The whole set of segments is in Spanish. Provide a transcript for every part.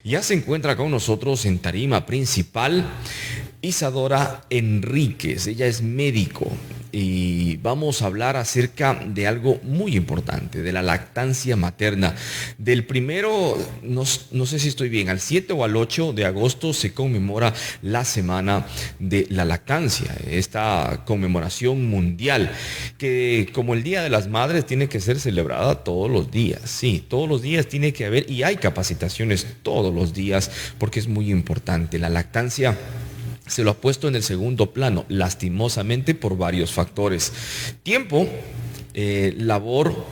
Ya se encuentra con nosotros en tarima principal Isadora Enríquez. Ella es médico y vamos a hablar acerca de algo muy importante, de la lactancia materna. Del primero, no sé si estoy bien, al 7 o al 8 de agosto se conmemora la Semana de la Lactancia, esta conmemoración mundial que, como el Día de las Madres, tiene que ser celebrada todos los días. Sí, todos los días tiene que haber, y hay capacitaciones todos los días porque es muy importante. La lactancia se lo ha puesto en el segundo plano, lastimosamente por varios factores. Tiempo, labor,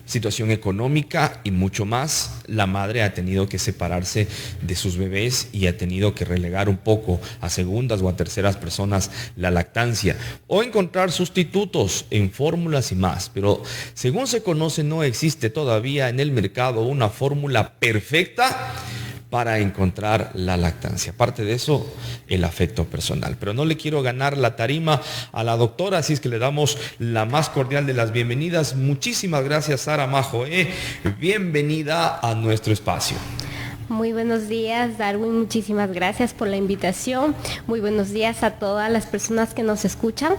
situación económica y mucho más. La madre ha tenido que separarse de sus bebés y ha tenido que relegar un poco a segundas o a terceras personas la lactancia o encontrar sustitutos en fórmulas y más. Pero según se conoce, no existe todavía en el mercado una fórmula perfecta para encontrar la lactancia. Aparte de eso, el afecto personal. Pero no le quiero ganar la tarima a la doctora, así es que le damos la más cordial de las bienvenidas. Muchísimas gracias, Sara Majoe. Bienvenida a nuestro espacio. Muy buenos días, Darwin. Muchísimas gracias por la invitación. Muy buenos días a todas las personas que nos escuchan.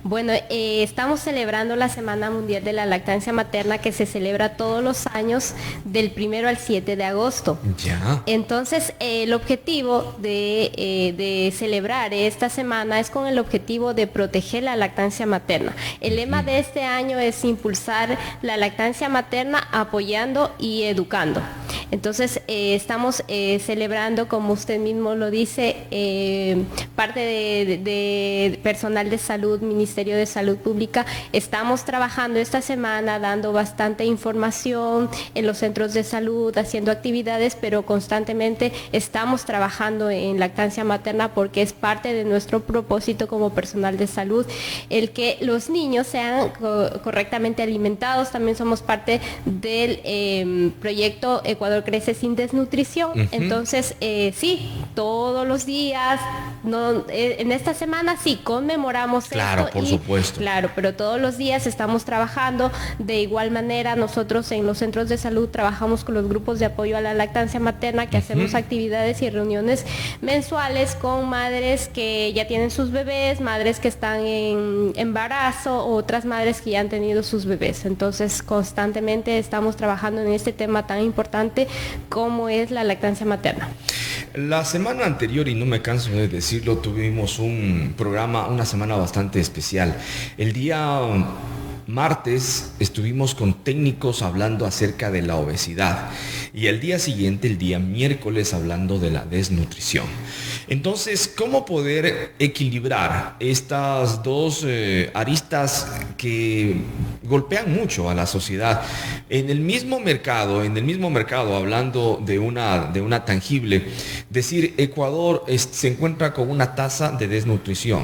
Bueno, estamos celebrando la Semana Mundial de la Lactancia Materna, que se celebra todos los años del 1 al 7 de agosto. Ya. Entonces, el objetivo de celebrar esta semana es con el objetivo de proteger la lactancia materna. El lema de este año es impulsar la lactancia materna apoyando y educando. Entonces, estamos celebrando, como usted mismo lo dice, parte de personal de salud, Ministerio de Salud Pública. Estamos trabajando esta semana dando bastante información en los centros de salud, haciendo actividades, pero constantemente estamos trabajando en lactancia materna porque es parte de nuestro propósito como personal de salud, el que los niños sean correctamente alimentados. También somos parte del proyecto Ecuador Crece sin Desnutrición. Entonces, sí, todos los días, en esta semana sí conmemoramos claro, esto. Por supuesto. Claro, pero todos los días estamos trabajando. De igual manera, nosotros en los centros de salud trabajamos con los grupos de apoyo a la lactancia materna, que hacemos actividades y reuniones mensuales con madres que ya tienen sus bebés, madres que están en embarazo, otras madres que ya han tenido sus bebés. Entonces, constantemente estamos trabajando en este tema tan importante como es la lactancia materna. La semana anterior, y no me canso de decirlo, tuvimos un programa, una semana bastante especial. El día martes estuvimos con técnicos hablando acerca de la obesidad y el día siguiente, el día miércoles, hablando de la desnutrición. Entonces, ¿cómo poder equilibrar estas dos aristas que golpean mucho a la sociedad? En el mismo mercado, hablando de una tangible, decir, Ecuador se encuentra con una tasa de desnutrición,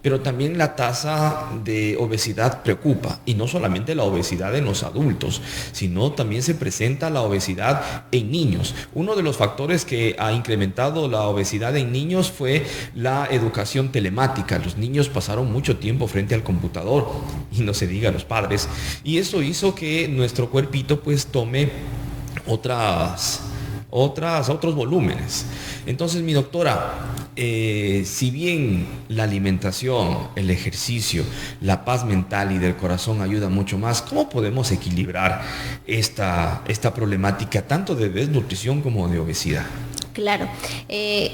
pero también la tasa de obesidad preocupa, y no solamente la obesidad en los adultos, sino también se presenta la obesidad en niños. Uno de los factores que ha incrementado la obesidad en niños fue la educación telemática. Los niños pasaron mucho tiempo frente al computador, y no se diga los padres, y eso hizo que nuestro cuerpito pues tome otros volúmenes. Entonces, mi doctora, si bien la alimentación, el ejercicio, la paz mental y del corazón ayuda mucho más, ¿cómo podemos equilibrar esta problemática tanto de desnutrición como de obesidad? Claro.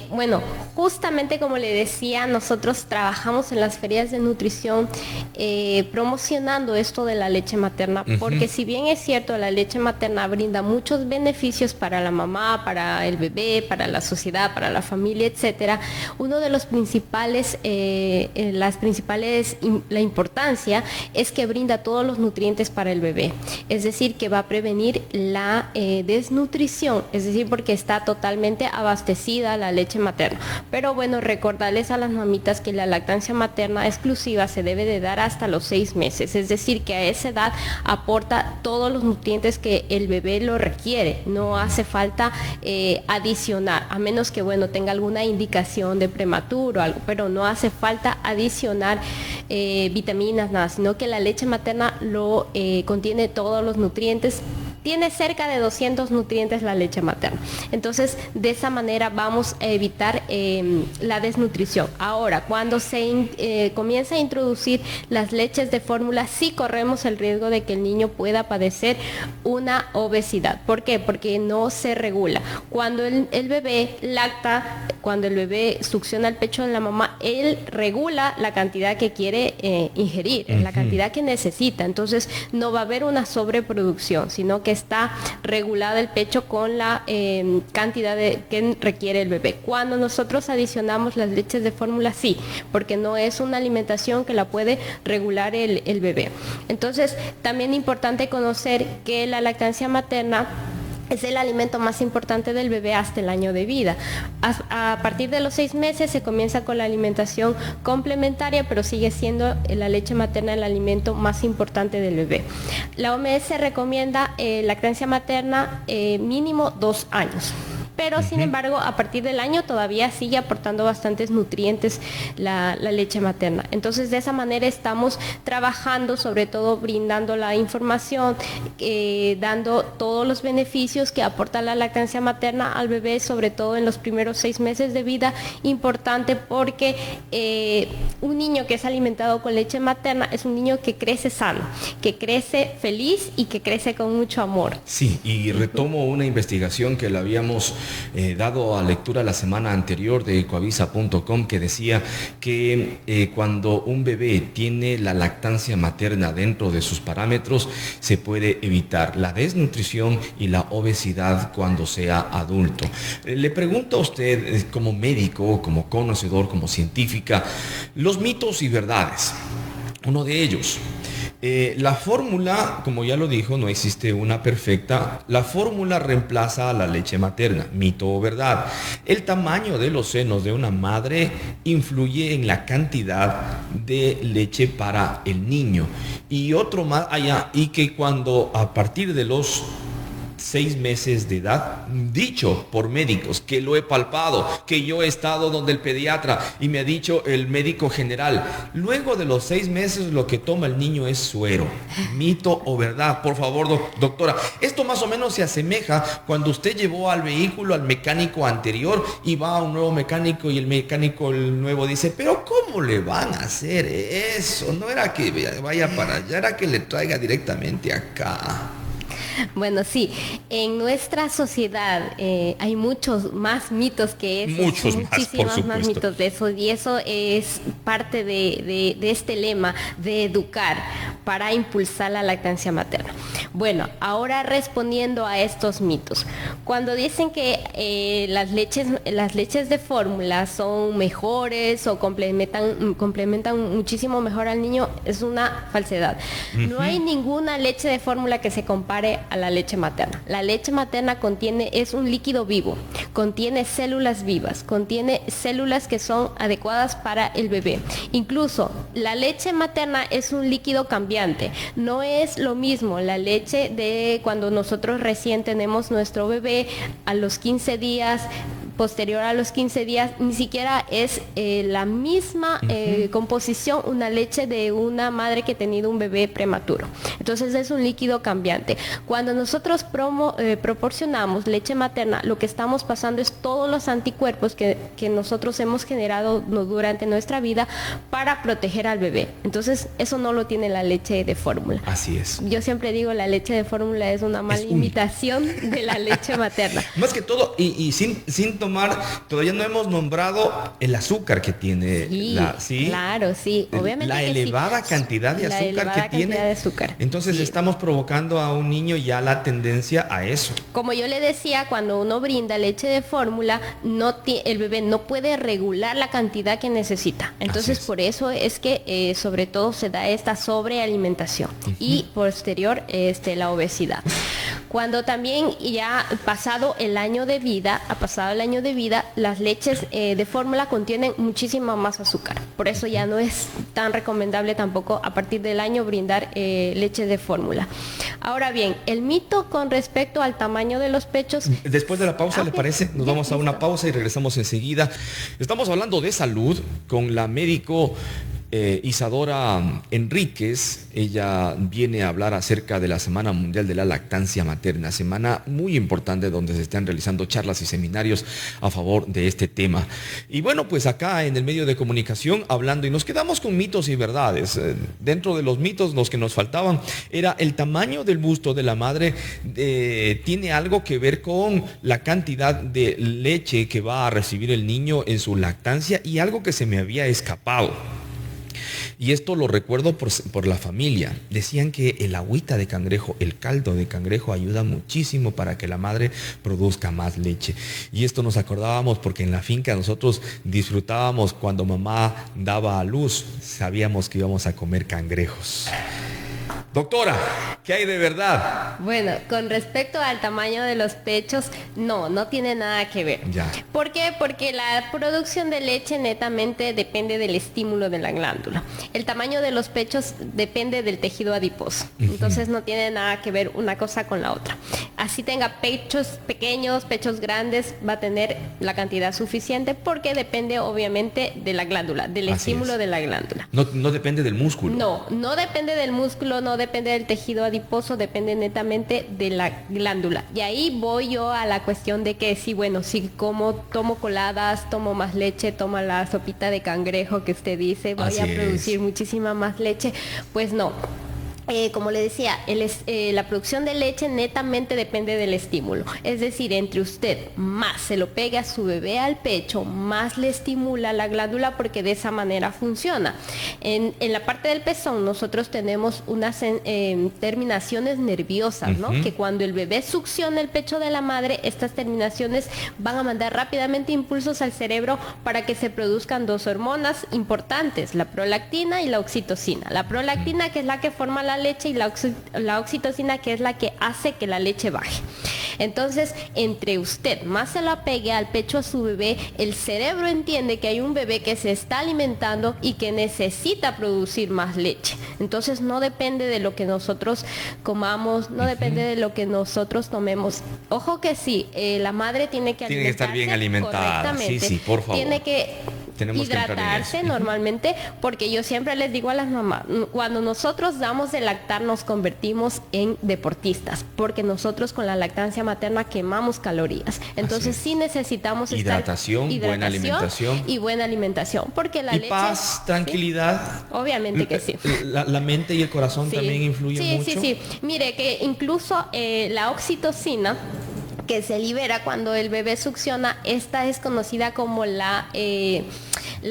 Bueno, justamente como le decía, nosotros trabajamos en las ferias de nutrición promocionando esto de la leche materna, porque si bien es cierto, la leche materna brinda muchos beneficios para la mamá, para el bebé, para la sociedad, para la familia, etcétera, uno de los principales, la importancia es que brinda todos los nutrientes para el bebé. Es decir, que va a prevenir la desnutrición, es decir, porque está totalmente abastecida la leche materna. Pero bueno, recordarles a las mamitas que la lactancia materna exclusiva se debe de dar hasta los 6 meses, es decir, que a esa edad aporta todos los nutrientes que el bebé lo requiere, no hace falta adicionar, a menos que bueno, tenga alguna indicación de prematuro o algo, pero no hace falta adicionar vitaminas, nada, sino que la leche materna contiene todos los nutrientes tiene cerca de 200 nutrientes la leche materna. Entonces, de esa manera vamos a evitar la desnutrición. Ahora, cuando se comienza a introducir las leches de fórmula, sí corremos el riesgo de que el niño pueda padecer una obesidad. ¿Por qué? Porque no se regula. Cuando el bebé lacta, cuando el bebé succiona el pecho de la mamá, él regula la cantidad que quiere ingerir, la cantidad que necesita. Entonces, no va a haber una sobreproducción, sino que está regulada el pecho con la cantidad que requiere el bebé. Cuando nosotros adicionamos las leches de fórmula, sí, porque no es una alimentación que la puede regular el bebé. Entonces, también importante conocer que la lactancia materna es el alimento más importante del bebé hasta el año de vida. A partir de los 6 meses se comienza con la alimentación complementaria, pero sigue siendo la leche materna el alimento más importante del bebé. La OMS recomienda lactancia materna mínimo 2 años. Pero sin embargo, a partir del año todavía sigue aportando bastantes nutrientes la leche materna. Entonces, de esa manera estamos trabajando, sobre todo brindando la información, dando todos los beneficios que aporta la lactancia materna al bebé, sobre todo en los primeros 6 meses de vida. Importante porque un niño que es alimentado con leche materna es un niño que crece sano, que crece feliz y que crece con mucho amor. Sí, y retomo una investigación que la habíamos dado a lectura la semana anterior de ecoavisa.com, que decía que cuando un bebé tiene la lactancia materna dentro de sus parámetros, se puede evitar la desnutrición y la obesidad cuando sea adulto. Le pregunto a usted, como médico, como conocedor, como científica, los mitos y verdades. Uno de ellos: la fórmula, como ya lo dijo, no existe una perfecta. La fórmula reemplaza a la leche materna. ¿Mito o verdad? El tamaño de los senos de una madre influye en la cantidad de leche para el niño. Y otro más allá, y que cuando a partir de los 6 meses de edad, dicho por médicos, que lo he palpado, que yo he estado donde el pediatra y me ha dicho el médico general, luego de los 6 meses lo que toma el niño es suero. ¿Mito o verdad? Por favor, doctora. Esto más o menos se asemeja cuando usted llevó al vehículo al mecánico anterior y va a un nuevo mecánico y el mecánico el nuevo dice, pero ¿cómo le van a hacer eso? No era que vaya para allá, era que le traiga directamente acá. Bueno, sí, en nuestra sociedad hay muchos más mitos que eso. Muchísimos más mitos de eso, y eso es parte de este lema de educar para impulsar la lactancia materna. Bueno, ahora respondiendo a estos mitos, cuando dicen que las leches de fórmula son mejores o complementan muchísimo mejor al niño, es una falsedad. No hay ninguna leche de fórmula que se compare a la leche materna. La leche materna es un líquido vivo, contiene células vivas, contiene células que son adecuadas para el bebé. Incluso la leche materna es un líquido cambiante. No es lo mismo la leche de cuando nosotros recién tenemos nuestro bebé a los 15 días, posterior a los 15 días, ni siquiera es la misma composición una leche de una madre que ha tenido un bebé prematuro. Entonces es un líquido cambiante. Cuando nosotros proporcionamos leche materna, lo que estamos pasando es todos los anticuerpos que nosotros hemos generado durante nuestra vida para proteger al bebé. Entonces eso no lo tiene la leche de fórmula. Así es. Yo siempre digo, la leche de fórmula es una mala imitación de la leche materna. Más que todo, y sin tomar, todavía no hemos nombrado el azúcar que tiene. Sí, claro, sí, obviamente la elevada cantidad de azúcar que tiene. Entonces estamos provocando a un niño ya la tendencia a eso. Como yo le decía, cuando uno brinda leche de fórmula, el bebé no puede regular la cantidad que necesita. Entonces por eso es que sobre todo se da esta sobrealimentación y posterior la obesidad. Cuando también ya ha pasado el año de vida, las leches de fórmula contienen muchísima más azúcar. Por eso ya no es tan recomendable tampoco a partir del año brindar leche de fórmula. Ahora bien, el mito con respecto al tamaño de los pechos. Después de la pausa, ¿le parece? Nos vamos a una pausa y regresamos enseguida. Estamos hablando de salud con la médico Isadora Enríquez. Ella viene a hablar acerca de la Semana Mundial de la Lactancia Materna, semana muy importante donde se están realizando charlas y seminarios a favor de este tema. Y bueno, pues acá en el medio de comunicación hablando, y nos quedamos con mitos y verdades. Dentro de los mitos, los que nos faltaban era el tamaño del busto de la madre. Tiene algo que ver con la cantidad de leche que va a recibir el niño en su lactancia, y algo que se me había escapado. Y esto lo recuerdo por la familia. Decían que el agüita de cangrejo, el caldo de cangrejo, ayuda muchísimo para que la madre produzca más leche. Y esto nos acordábamos porque en la finca nosotros disfrutábamos cuando mamá daba a luz. Sabíamos que íbamos a comer cangrejos. Doctora, ¿qué hay de verdad? Bueno, con respecto al tamaño de los pechos, no tiene nada que ver. Ya. ¿Por qué? Porque la producción de leche netamente depende del estímulo de la glándula. El tamaño de los pechos depende del tejido adiposo. Entonces no tiene nada que ver una cosa con la otra. Así tenga pechos pequeños, pechos grandes, va a tener la cantidad suficiente porque depende obviamente de la glándula, del estímulo de la glándula. No depende del músculo. No depende del músculo, no depende del tejido adiposo, depende netamente de la glándula. Y ahí voy yo a la cuestión de que si tomo coladas, tomo más leche, tomo la sopita de cangrejo que usted dice, voy a producir muchísima más leche, pues no. Como le decía, la producción de leche netamente depende del estímulo. Es decir, entre usted más se lo pegue a su bebé al pecho, más le estimula la glándula porque de esa manera funciona. En la parte del pezón nosotros tenemos unas terminaciones nerviosas, ¿no? Que cuando el bebé succiona el pecho de la madre, estas terminaciones van a mandar rápidamente impulsos al cerebro para que se produzcan dos hormonas importantes, la prolactina y la oxitocina. La prolactina, que es la que forma la leche, y la oxitocina, que es la que hace que la leche baje. Entonces, entre usted más se lo apegue al pecho a su bebé, el cerebro entiende que hay un bebé que se está alimentando y que necesita producir más leche. Entonces, no depende de lo que nosotros comamos, no depende de lo que nosotros tomemos. Ojo que sí, la madre tiene que estar bien alimentada. Correctamente. Sí, por favor. Tiene que hidratarse normalmente, porque yo siempre les digo a las mamás, cuando nosotros damos de lactar nos convertimos en deportistas, porque nosotros con la lactancia materna quemamos calorías. Entonces sí necesitamos hidratación, buena alimentación y buena alimentación, porque la leche, paz, tranquilidad. Obviamente que sí. La mente y el corazón también influyen mucho. Sí. Mire que incluso la oxitocina que se libera cuando el bebé succiona, esta es conocida como la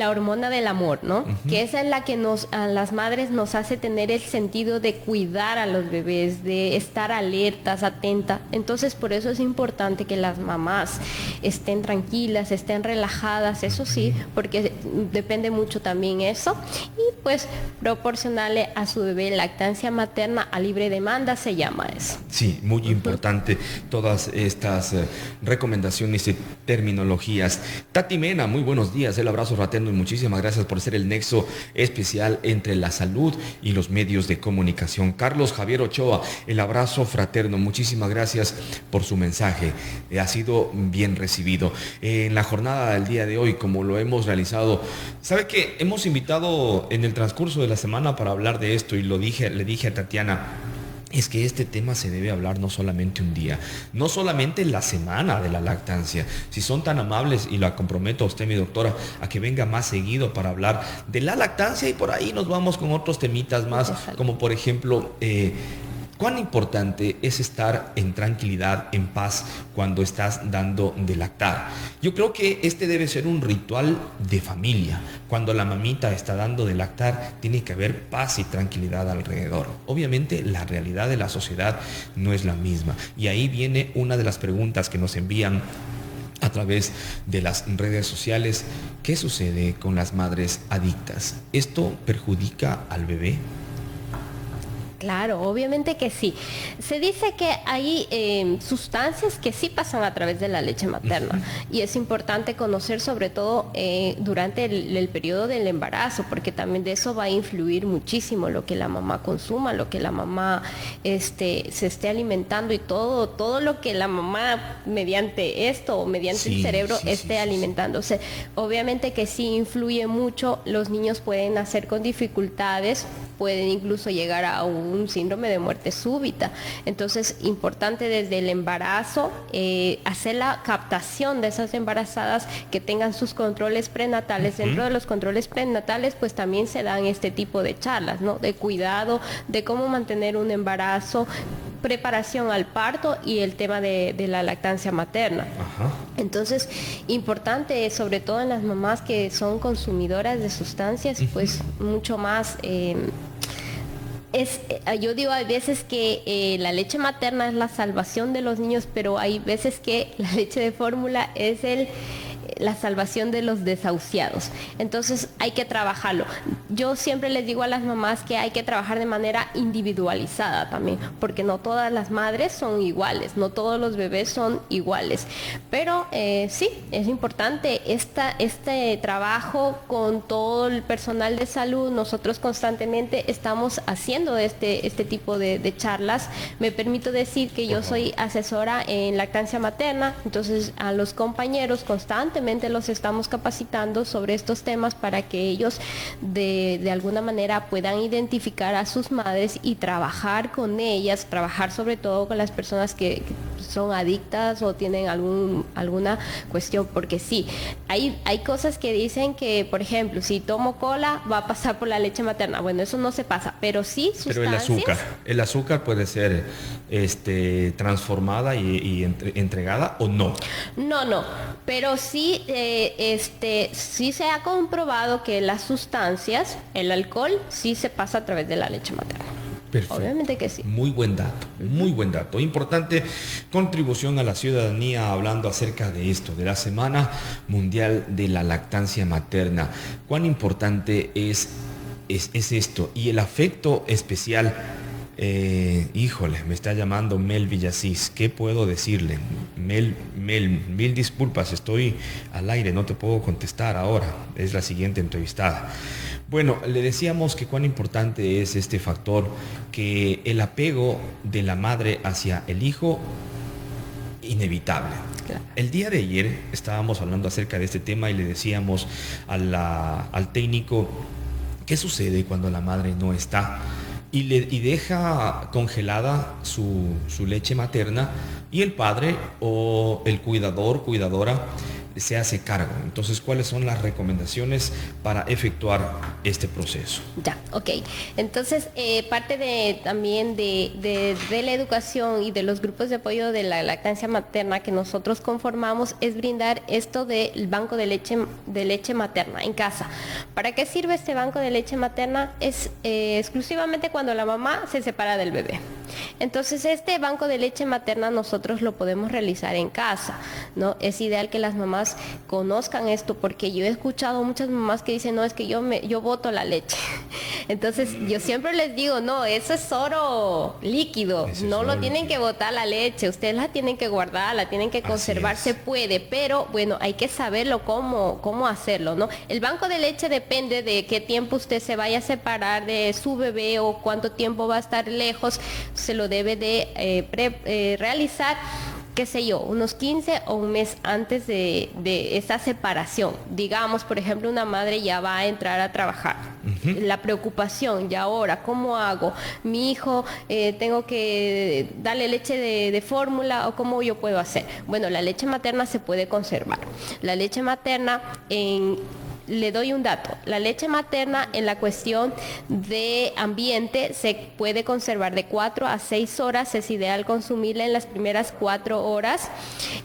hormona del amor, ¿no? Que esa es la que a las madres nos hace tener el sentido de cuidar a los bebés, de estar alertas, atentas. Entonces, por eso es importante que las mamás estén tranquilas, estén relajadas, eso sí, porque depende mucho también eso. Y pues proporcionarle a su bebé lactancia materna a libre demanda, se llama eso. Sí, muy importante todas estas recomendaciones y terminologías. Tati Mena, muy buenos días, el abrazo fraterno y muchísimas gracias por ser el nexo especial entre la salud y los medios de comunicación. Carlos Javier Ochoa, el abrazo fraterno, muchísimas gracias por su mensaje, ha sido bien recibido. En la jornada del día de hoy, como lo hemos realizado, ¿sabe qué? Hemos invitado en el transcurso de la semana para hablar de esto, y le dije a Tatiana, es que este tema se debe hablar no solamente un día, no solamente en la semana de la lactancia. Si son tan amables, y la comprometo a usted, mi doctora, a que venga más seguido para hablar de la lactancia, y por ahí nos vamos con otros temitas más, como por ejemplo, cuán importante es estar en tranquilidad, en paz, cuando estás dando de lactar. Yo creo que este debe ser un ritual de familia. Cuando la mamita está dando de lactar, tiene que haber paz y tranquilidad alrededor. Obviamente, la realidad de la sociedad no es la misma. Y ahí viene una de las preguntas que nos envían a través de las redes sociales. ¿Qué sucede con las madres adictas? ¿Esto perjudica al bebé? Claro, obviamente que sí. Se dice que hay sustancias que sí pasan a través de la leche materna y es importante conocer sobre todo durante el periodo del embarazo, porque también de eso va a influir muchísimo lo que la mamá consuma, lo que la mamá se esté alimentando y todo lo que la mamá mediante esto o mediante el cerebro esté alimentándose. Obviamente que sí influye mucho, los niños pueden nacer con dificultades, pueden incluso llegar a un síndrome de muerte súbita. Entonces, importante desde el embarazo, hacer la captación de esas embarazadas que tengan sus controles prenatales. Dentro de los controles prenatales, pues también se dan este tipo de charlas, ¿no? De cuidado, de cómo mantener un embarazo, preparación al parto y el tema de la lactancia materna. Ajá. Entonces, importante, sobre todo en las mamás que son consumidoras de sustancias, pues mucho más... yo digo, hay veces que la leche materna es la salvación de los niños, pero hay veces que la leche de fórmula es la salvación de los desahuciados. Entonces hay que trabajarlo. Yo siempre les digo a las mamás que hay que trabajar de manera individualizada también, porque no todas las madres son iguales, no todos los bebés son iguales. Pero sí, es importante este trabajo con todo el personal de salud. Nosotros constantemente estamos haciendo este tipo de charlas. Me permito decir que yo soy asesora en lactancia materna, entonces a los compañeros constantemente los estamos capacitando sobre estos temas para que ellos de alguna manera puedan identificar a sus madres y trabajar con ellas, trabajar sobre todo con las personas que son adictas o tienen alguna cuestión, porque sí, hay cosas que dicen que, por ejemplo, si tomo cola va a pasar por la leche materna. Bueno, eso no se pasa, pero sí sustancias. Pero el azúcar puede ser transformada y entregada o no. No, pero sí sí se ha comprobado que las sustancias, el alcohol, sí se pasa a través de la leche materna. Perfecto. Obviamente que sí. Muy buen dato, muy buen dato. Importante contribución a la ciudadanía hablando acerca de esto, de la Semana Mundial de la Lactancia Materna. Cuán importante es esto y el afecto especial. Híjole, me está llamando Mel Villasís. ¿Qué puedo decirle? Mel, mil disculpas, estoy al aire, no te puedo contestar ahora. Es la siguiente entrevistada. Bueno, le decíamos que cuán importante es este factor, que el apego de la madre hacia el hijo, inevitable. Claro. El día de ayer estábamos hablando acerca de este tema y le decíamos al técnico, ¿qué sucede cuando la madre no está? Y deja congelada su leche materna y el padre o el cuidadora se hace cargo. Entonces, ¿cuáles son las recomendaciones para efectuar este proceso? Ya, ok. Entonces, parte también de la educación y de los grupos de apoyo de la lactancia materna que nosotros conformamos es brindar esto del banco de leche materna en casa. ¿Para qué sirve este banco de leche materna? Es exclusivamente cuando la mamá se separa del bebé. Entonces, este banco de leche materna nosotros lo podemos realizar en casa, ¿no? Es ideal que las mamás conozcan esto, porque yo he escuchado muchas mamás que dicen, no, es que yo boto la leche. Entonces, yo siempre les digo, no, eso es oro líquido, no lo tienen que botar la leche, ustedes la tienen que guardar, la tienen que conservar, se puede, pero bueno, hay que saberlo cómo hacerlo, ¿no? El banco de leche depende de qué tiempo usted se vaya a separar de su bebé o cuánto tiempo va a estar lejos, se lo debe de realizar, qué sé yo, unos 15 o un mes antes de esa separación. Digamos, por ejemplo, una madre ya va a entrar a trabajar. La preocupación, y ahora, ¿cómo hago? Mi hijo, tengo que darle leche de fórmula, o ¿cómo yo puedo hacer? Bueno, la leche materna se puede conservar. La leche materna le doy un dato. La leche materna en la cuestión de ambiente se puede conservar de 4 a 6 horas. Es ideal consumirla en las primeras 4 horas.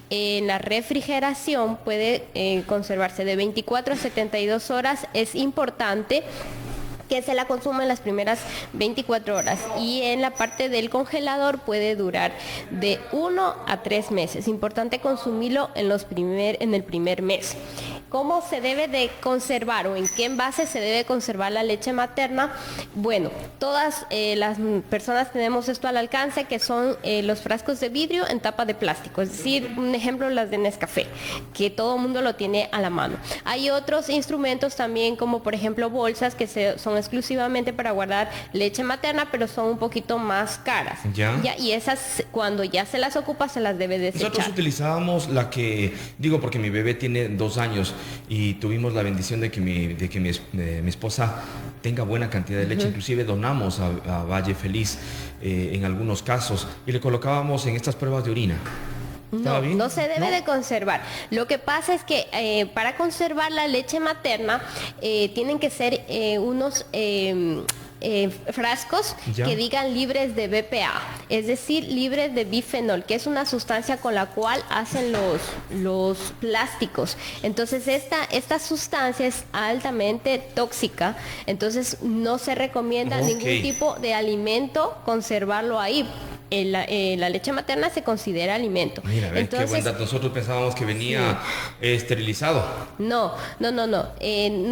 En la refrigeración puede conservarse de 24 a 72 horas. Es importante que se la consuma en las primeras 24 horas y en la parte del congelador puede durar de 1 a 3 meses. Importante consumirlo en el primer mes. ¿Cómo se debe de conservar o en qué envase se debe conservar la leche materna? Bueno, todas las personas tenemos esto al alcance, que son los frascos de vidrio en tapa de plástico. Es decir, un ejemplo, las de Nescafé, que todo el mundo lo tiene a la mano. Hay otros instrumentos también, como por ejemplo bolsas, que son exclusivamente para guardar leche materna, pero son un poquito más caras. ¿Ya? Y esas, cuando ya se las ocupa, se las debe desechar. Nosotros utilizábamos la que, digo porque mi bebé tiene 2 años y tuvimos la bendición de que mi esposa tenga buena cantidad de leche. Inclusive donamos a Valle Feliz en algunos casos y le colocábamos en estas pruebas de orina. No se debe de conservar. Lo que pasa es que para conservar la leche materna tienen que ser unos frascos que digan libres de BPA, es decir, libres de bifenol, que es una sustancia con la cual hacen los plásticos. Entonces esta sustancia es altamente tóxica, entonces no se recomienda ningún tipo de alimento conservarlo ahí. La leche materna se considera alimento. Mira, entonces, qué buen dato. Nosotros pensábamos que venía esterilizado. No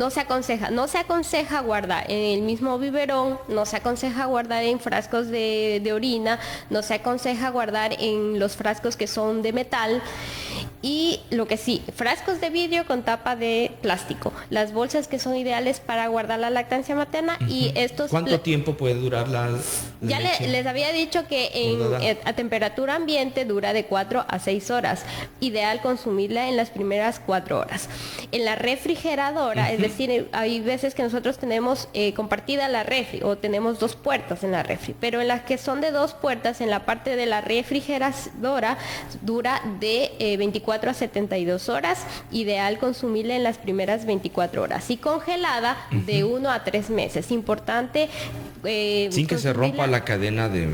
se aconseja. No se aconseja guardar en el mismo biberón, no se aconseja guardar en frascos de orina, no se aconseja guardar en los frascos que son de metal. Y lo que sí, frascos de vidrio con tapa de plástico. Las bolsas que son ideales para guardar la lactancia materna y estos... ¿Cuánto tiempo puede durar la ya leche? Les había dicho que a temperatura ambiente dura de 4 a 6 horas. Ideal consumirla en las primeras 4 horas. En la refrigeradora, es decir, hay veces que nosotros tenemos compartida la refri o tenemos 2 puertas en la refri, pero en las que son de 2 puertas, en la parte de la refrigeradora dura de 24 a 72 horas, ideal consumirla en las primeras 24 horas y congelada de 1 a 3 meses. Importante sin que se rompa la cadena de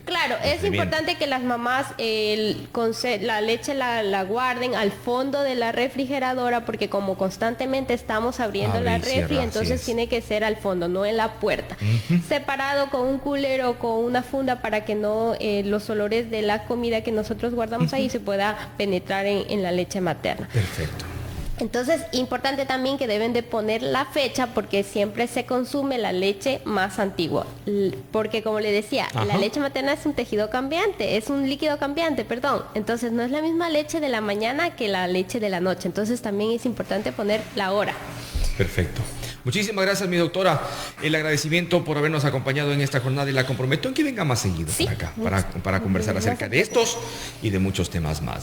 claro, es importante que las mamás la leche la guarden al fondo de la refrigeradora, porque como constantemente estamos abriendo la refri, entonces tiene que ser al fondo, no en la puerta. Separado con un cooler o con una funda para que no los olores de la comida que nosotros guardamos ahí se pueda penetrar en la leche materna. Perfecto. Entonces, importante también que deben de poner la fecha, porque siempre se consume la leche más antigua. Porque como le decía, la leche materna es un tejido cambiante, es un líquido cambiante, perdón. Entonces, no es la misma leche de la mañana que la leche de la noche. Entonces, también es importante poner la hora. Perfecto. Muchísimas gracias, mi doctora. El agradecimiento por habernos acompañado en esta jornada y la comprometo en que venga más seguido para acá, para conversar acerca de estos y de muchos temas más.